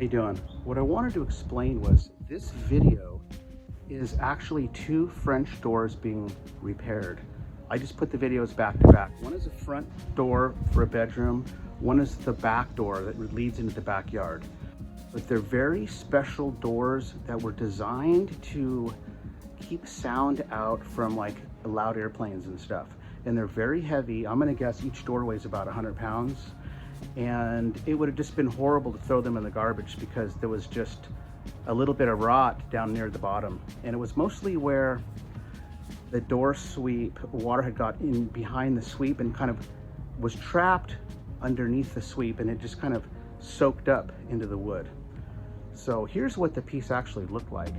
How you doing? What I wanted to explain was this video is actually two French doors being repaired. I just put the videos back to back. One is a front door for a bedroom. One is the back door that leads into the backyard. But they're very special doors that were designed to keep sound out from like loud airplanes and stuff. And they're very heavy. I'm gonna guess each door weighs about 100 pounds. And it would have just been horrible to throw them in the garbage because there was just a little bit of rot down near the bottom. And it was mostly where the door sweep, water had got in behind the sweep and kind of was trapped underneath the sweep, and it just kind of soaked up into the wood. So here's what the piece actually looked like.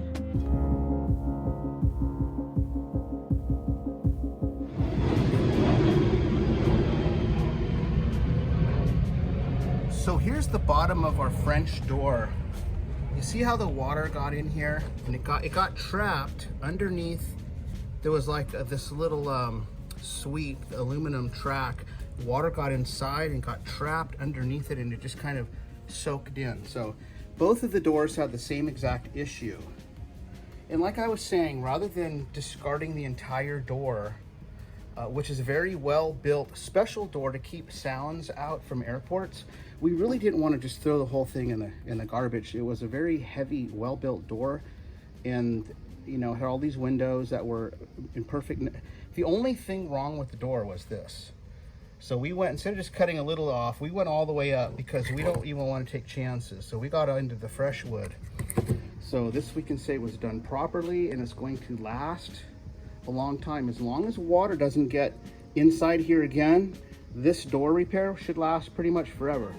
So here's the bottom of our French door. You see how the water got in here, and it got trapped underneath. There was like this little sweep, aluminum track. Water got inside and got trapped underneath it, and it just kind of soaked in. So both of the doors had the same exact issue. And like I was saying, rather than discarding the entire door, which is a very well built special door to keep sounds out from airports, we really didn't want to just throw the whole thing in the garbage. It was a very heavy, well built door, and you know, had all these windows that were in perfect. The only thing wrong with the door was this. So we went, instead of just cutting a little off, we went all the way up because we don't even want to take chances. So we got into the fresh wood. So this, we can say, was done properly, and it's going to last a long time. As long as water doesn't get inside here again, this door repair should last pretty much forever.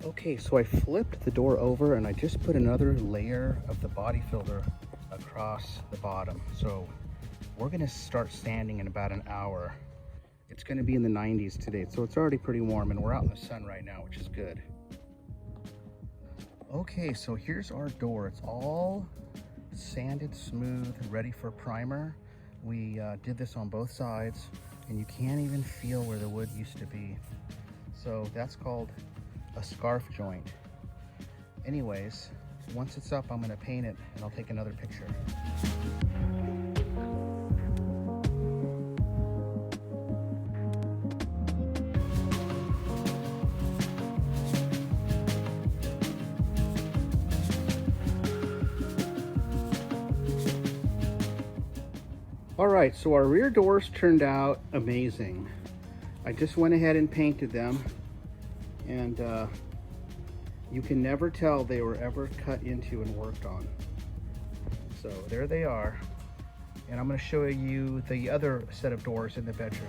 Okay, so I flipped the door over and I just put another layer of the body filter across the bottom. So we're gonna start sanding in about an hour. It's gonna be in the 90s today, so it's already pretty warm, and we're out in the sun right now, which is good. Okay, so here's our door. It's all sanded smooth, ready for primer. We did this on both sides, and you can't even feel where the wood used to be. So that's called a scarf joint. Anyways, once it's up, I'm gonna paint it and I'll take another picture. All right, so our rear doors turned out amazing. I just went ahead and painted them, and you can never tell they were ever cut into and worked on. So there they are, and I'm going to show you the other set of doors in the bedroom.